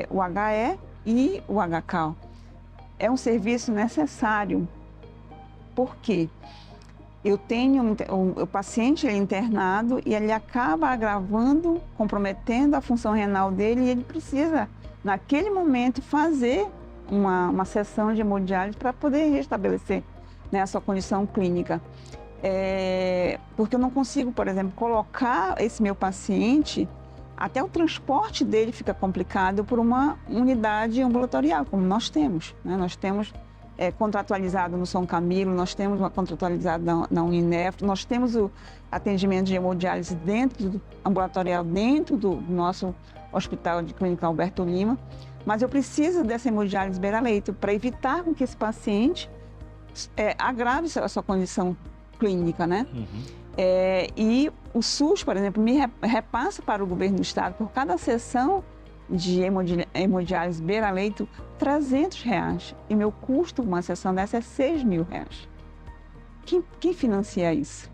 o HE e o HCAL. É um serviço necessário, porque eu tenho o paciente internado e ele acaba agravando, comprometendo a função renal dele, e ele precisa, naquele momento, fazer uma sessão de hemodiálise para poder restabelecer, né, a sua condição clínica. Porque eu não consigo, por exemplo, colocar esse meu paciente, até o transporte dele fica complicado por uma unidade ambulatorial, como nós temos, né? Nós temos contratualizado no São Camilo, nós temos uma contratualizada na Uninef, nós temos o atendimento de hemodiálise ambulatorial dentro do nosso Hospital de Clínica Alberto Lima, mas eu preciso dessa hemodiálise beira-leito para evitar que esse paciente agrave a sua condição clínica, né? E o SUS, por exemplo, me repassa para o governo do estado, por cada sessão de hemodiálise beira-leito, R$300. E meu custo, uma sessão dessa, é R$6.000. Quem financia isso?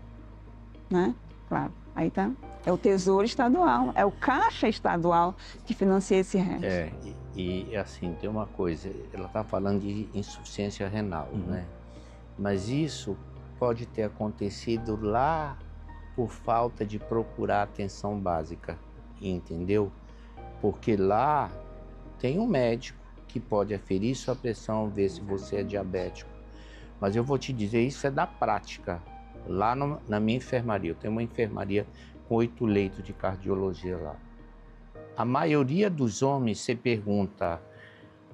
Né? Claro, aí tá. É o Tesouro Estadual, é o Caixa Estadual que financia esse resto. E assim, tem uma coisa, ela está falando de insuficiência renal, né? Mas isso pode ter acontecido lá por falta de procurar atenção básica, entendeu? Porque lá tem um médico que pode aferir sua pressão, ver se você é diabético. Mas eu vou te dizer, isso é da prática. Lá na minha enfermaria, eu tenho uma enfermaria com 8 leitos de cardiologia lá. A maioria dos homens, você pergunta,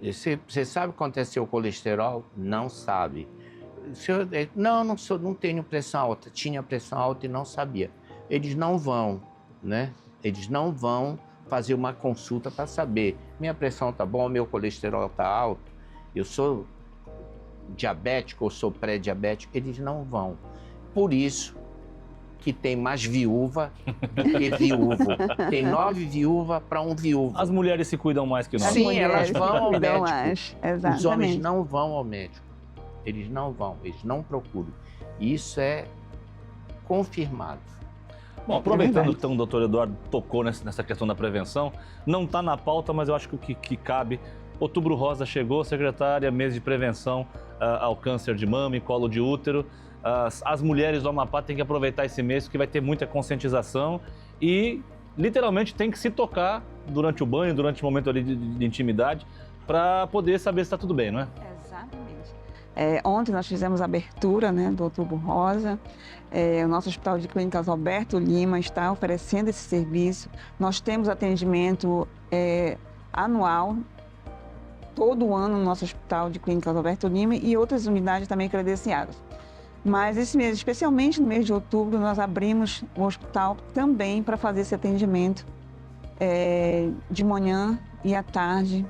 você sabe quanto é seu colesterol? Não sabe. Não tenho pressão alta. Tinha pressão alta e não sabia. Eles não vão, né? Eles não vão fazer uma consulta para saber, minha pressão tá bom, meu colesterol tá alto, eu sou diabético ou sou pré-diabético. Eles não vão. Por isso que tem mais viúva do que viúvo. Tem 9 viúvas para 1 viúvo. As mulheres se cuidam mais que nós. Sim, elas vão ao médico. Exatamente. Os homens não vão ao médico. Eles não vão, eles não procuram. Isso é confirmado. Bom, aproveitando que então, o doutor Eduardo tocou nessa questão da prevenção, não está na pauta, mas eu acho que o que cabe. Outubro Rosa chegou, secretária, mês de prevenção ao câncer de mama e colo de útero. As mulheres do Amapá têm que aproveitar esse mês, porque vai ter muita conscientização e, literalmente, tem que se tocar durante o banho, durante o momento ali de intimidade, para poder saber se está tudo bem, não é? Exatamente. Ontem nós fizemos a abertura, né, do Outubro Rosa. O nosso Hospital de Clínicas Alberto Lima está oferecendo esse serviço. Nós temos atendimento anual, todo ano no nosso Hospital de Clínicas Alberto Lima e outras unidades também credenciadas. Mas esse mês, especialmente no mês de outubro, nós abrimos o hospital também para fazer esse atendimento de manhã e à tarde,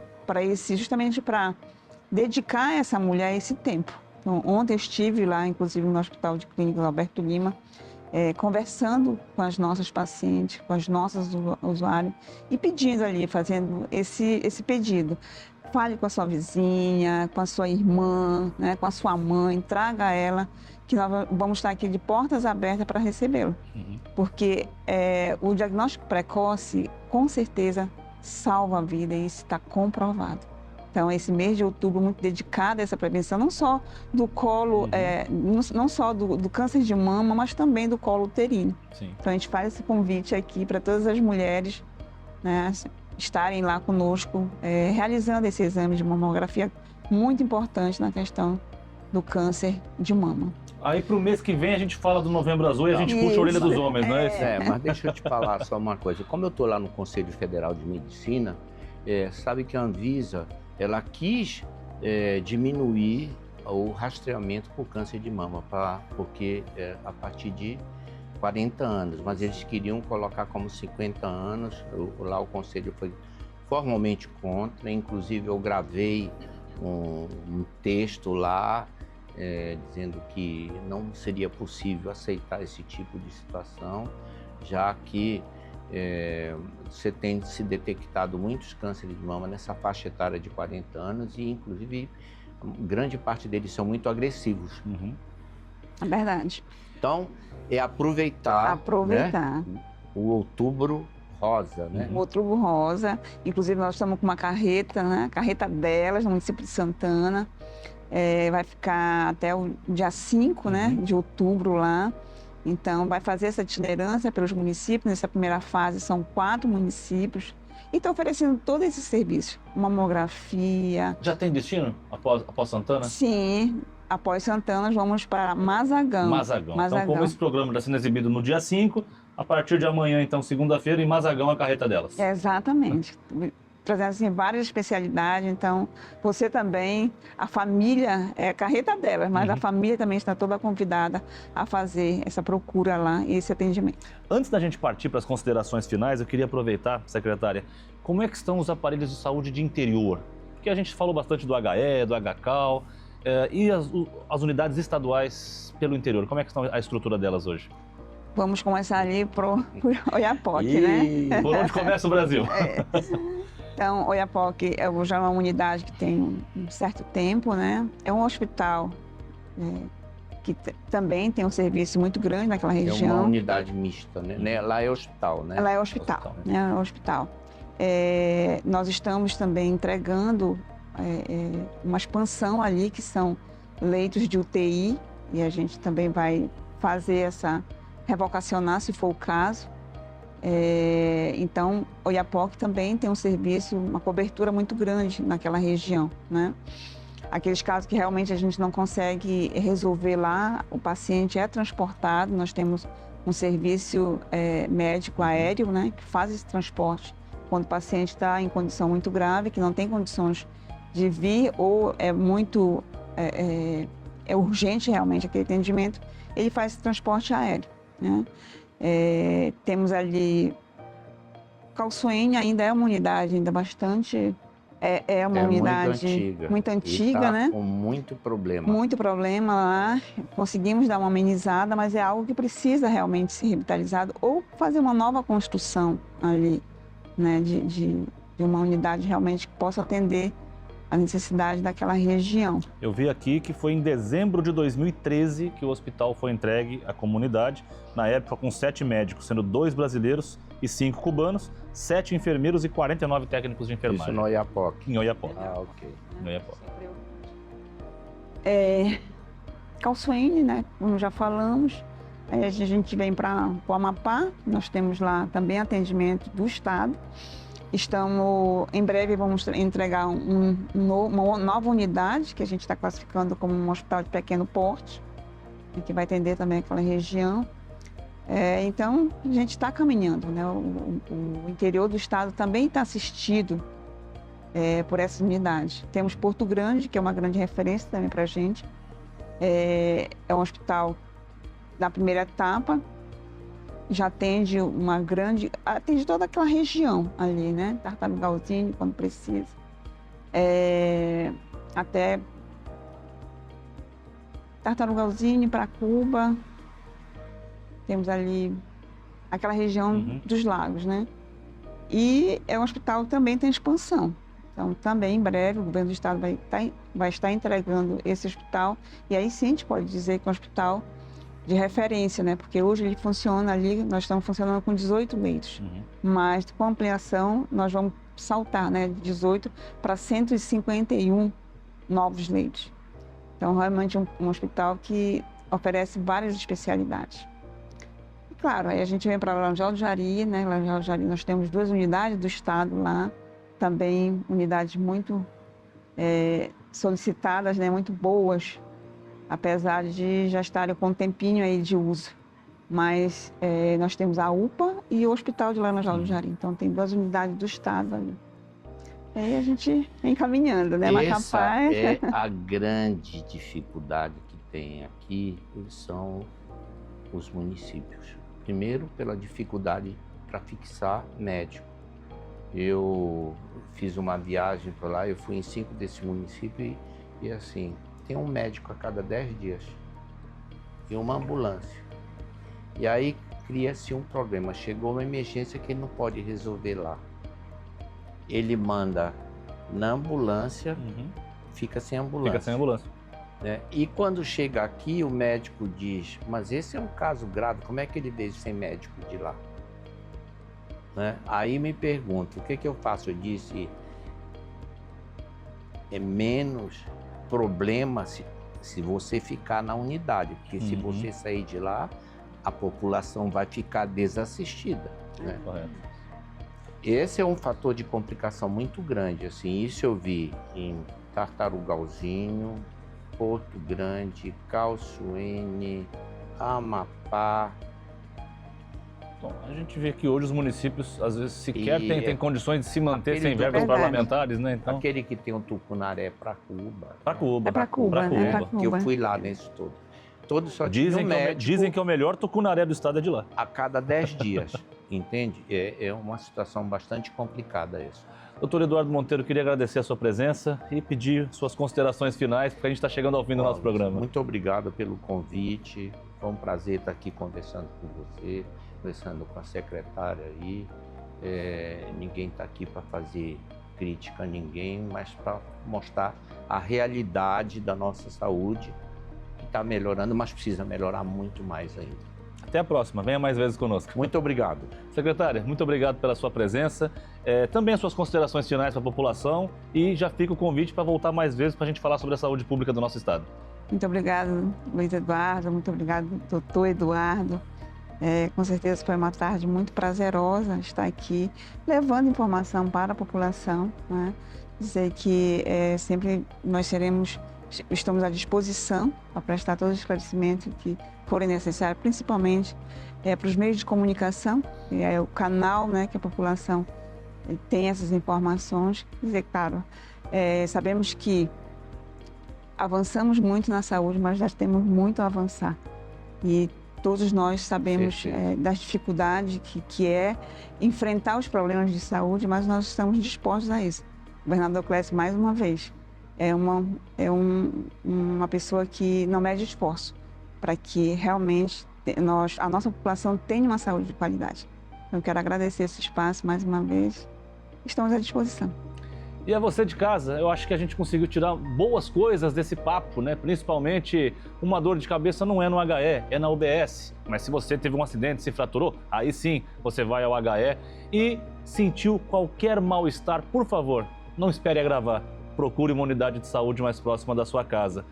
justamente para dedicar essa mulher esse tempo, Então, ontem eu estive lá, inclusive no Hospital de Clínica Alberto Lima, conversando com as nossas pacientes, com as nossas usuárias e pedindo ali, fazendo esse pedido. Fale com a sua vizinha, com a sua irmã, né, com a sua mãe, traga ela, que nós vamos estar aqui de portas abertas para recebê-lo. Porque o diagnóstico precoce, com certeza, salva a vida e isso está comprovado. Então, esse mês de outubro muito dedicado a essa prevenção, não só do colo, não só do câncer de mama, mas também do colo uterino. Sim. Então, a gente faz esse convite aqui para todas as mulheres, né, estarem lá conosco, realizando esse exame de mamografia muito importante na questão do câncer de mama. Aí pro mês que vem a gente fala do Novembro Azul e a gente puxa a orelha dos homens, não é? Mas deixa eu te falar só uma coisa. Como eu estou lá no Conselho Federal de Medicina, sabe que a Anvisa, ela quis diminuir o rastreamento por câncer de mama, porque a partir de 40 anos, mas eles queriam colocar como 50 anos, lá o Conselho foi formalmente contra, inclusive eu gravei um texto lá, dizendo que não seria possível aceitar esse tipo de situação, já que você tem se detectado muitos cânceres de mama nessa faixa etária de 40 anos e, inclusive, grande parte deles são muito agressivos. É verdade. Então, aproveitar. Né, o Outubro Rosa, né? O Outubro Rosa. Inclusive, nós estamos com uma carreta, né? A carreta delas, no município de Santana. Vai ficar até o dia 5, né, de outubro lá. Então, vai fazer essa itinerância pelos municípios. Nessa primeira fase, são 4 municípios. E estão oferecendo todo esse serviço. Mamografia. Já tem destino após Santana? Sim. Após Santana, nós vamos para Mazagão. Mazagão. Então, como esse programa está sendo exibido no dia 5, a partir de amanhã, então, segunda-feira, em Mazagão, a carreta delas. Exatamente. Trazendo assim, várias especialidades, então você também, a família, é a carreta delas, mas a família também está toda convidada a fazer essa procura lá e esse atendimento. Antes da gente partir para as considerações finais, eu queria aproveitar, secretária, como é que estão os aparelhos de saúde de interior? Porque a gente falou bastante do HE, do HCAL, e as unidades estaduais pelo interior, como é que está a estrutura delas hoje? Vamos começar ali por Oiapoque, né? Por onde começa o Brasil? Então, Oiapoque já é uma unidade que tem um certo tempo, né? É um hospital que também tem um serviço muito grande naquela região. É uma unidade mista, né? Lá é hospital, né? Lá é hospital, né? É hospital. Nós estamos também entregando uma expansão ali, que são leitos de UTI, e a gente também vai fazer essa revocacionar, se for o caso. Então, Oiapoque também tem um serviço, uma cobertura muito grande naquela região, né? Aqueles casos que realmente a gente não consegue resolver lá, o paciente é transportado, nós temos um serviço médico aéreo, né, que faz esse transporte quando o paciente está em condição muito grave, que não tem condições de vir ou é muito urgente realmente aquele atendimento, ele faz esse transporte aéreo, né? Temos ali Calçoene, ainda é uma unidade ainda bastante uma unidade muito antiga, tá, né? Com muito problema. Muito problema lá. Conseguimos dar uma amenizada, mas é algo que precisa realmente ser revitalizado ou fazer uma nova construção ali, né? De uma unidade realmente que possa atender a necessidade daquela região. Eu vi aqui que foi em dezembro de 2013 que o hospital foi entregue à comunidade, na época com 7 médicos, sendo 2 brasileiros e 5 cubanos, 7 enfermeiros e 49 técnicos de enfermagem. Isso no Oiapoque. Em Oiapoque. Ok. Em Oiapoque. Calçoene, né, como já falamos, a gente vem para o Amapá, nós temos lá também atendimento do Estado. Em breve vamos entregar uma nova unidade, que a gente está classificando como um hospital de pequeno porte, que vai atender também aquela região. Então, a gente está caminhando, né? O interior do estado também está assistido por essas unidades. Temos Porto Grande, que é uma grande referência também para a gente. É um hospital da primeira etapa, já atende atende toda aquela região ali, né? Tartarugalzinho, quando precisa. Até Tartarugalzinho, Paracuba, temos ali aquela região dos lagos, né? E é um hospital que também tem expansão. Então, também, em breve, o governo do estado vai estar entregando esse hospital. E aí sim a gente pode dizer que é um hospital de referência, né? Porque hoje ele funciona ali, nós estamos funcionando com 18 leitos. Mas com a ampliação, nós vamos saltar, né? De 18 para 151 novos leitos. Então, realmente um hospital que oferece várias especialidades. E, claro, aí a gente vem para Laranjal do Jari, né? Laranjal do Jari, nós temos 2 unidades do estado lá, também unidades muito solicitadas, né? Muito boas, apesar de já estarem com um tempinho aí de uso. Mas nós temos a UPA e o Hospital de Laranjal do Jari. Então, tem 2 unidades do estado ali. Aí a gente vem caminhando, né? Mas Essa capaz... é a grande dificuldade que tem aqui, são os municípios. Primeiro, pela dificuldade para fixar médico. Eu fiz uma viagem para lá, eu fui em 5 desses municípios e assim, tem um médico a cada 10 dias e uma ambulância. E aí cria-se um problema, chegou uma emergência que ele não pode resolver lá. Ele manda na ambulância, fica sem ambulância. Fica sem ambulância. Né? E quando chega aqui, o médico diz, mas esse é um caso grave, como é que ele veio sem médico de lá? Né? Aí me pergunto, o que eu faço? Eu disse, é menos problema se você ficar na unidade, porque se você sair de lá, a população vai ficar desassistida. Né? Correto. Esse é um fator de complicação muito grande, assim, isso eu vi em Tartarugalzinho, Porto Grande, Calçoene, Amapá. Bom, a gente vê que hoje os municípios, às vezes, sequer têm condições de se manter sem verbas parlamentares, né? Então... Aquele que tem um Tucunaré é Pracuba. Pracuba. É Pracuba, né? Pracuba. Que eu fui lá nesse todo. Todos só tinham médico. Dizem que é o melhor tucunaré do estado é de lá. A cada 10 dias, entende? É uma situação bastante complicada isso. Doutor Eduardo Monteiro, queria agradecer a sua presença e pedir suas considerações finais, porque a gente está chegando ao fim do nosso programa. Muito obrigado pelo convite. Foi um prazer estar aqui conversando com você, conversando com a secretária aí. Ninguém está aqui para fazer crítica a ninguém, mas para mostrar a realidade da nossa saúde, que está melhorando, mas precisa melhorar muito mais ainda. Até a próxima, venha mais vezes conosco. Muito obrigado. Secretária, muito obrigado pela sua presença. Também as suas considerações finais para a população e já fica o convite para voltar mais vezes para a gente falar sobre a saúde pública do nosso estado. Muito obrigado, Luiz Eduardo, muito obrigado, doutor Eduardo. Com certeza foi uma tarde muito prazerosa estar aqui, levando informação para a população, né? Dizer que sempre nós estamos à disposição para prestar todos os esclarecimentos que forem necessários, principalmente para os meios de comunicação, que é o canal, né, que a população tem essas informações. Dizer, claro, sabemos que avançamos muito na saúde, mas já temos muito a avançar. E todos nós sabemos das dificuldades que é enfrentar os problemas de saúde, mas nós estamos dispostos a isso. O governador Clécio, mais uma vez, é uma pessoa que não mede esforço para que realmente a nossa população tenha uma saúde de qualidade. Eu quero agradecer esse espaço mais uma vez. Estamos à disposição. E a você de casa, eu acho que a gente conseguiu tirar boas coisas desse papo, né? Principalmente, uma dor de cabeça não é no HE, é na UBS. Mas se você teve um acidente, se fraturou, aí sim você vai ao HE e sentiu qualquer mal-estar, por favor, não espere agravar. Procure uma unidade de saúde mais próxima da sua casa.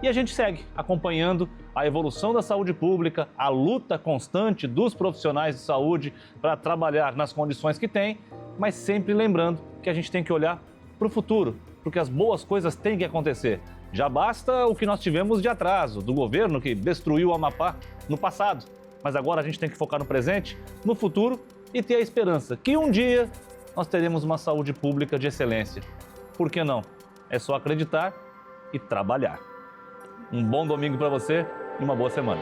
E a gente segue acompanhando a evolução da saúde pública, a luta constante dos profissionais de saúde para trabalhar nas condições que tem, mas sempre lembrando que a gente tem que olhar para o futuro, porque as boas coisas têm que acontecer. Já basta o que nós tivemos de atraso, do governo que destruiu o Amapá no passado. Mas agora a gente tem que focar no presente, no futuro e ter a esperança que um dia nós teremos uma saúde pública de excelência. Por que não? É só acreditar e trabalhar. Um bom domingo para você e uma boa semana.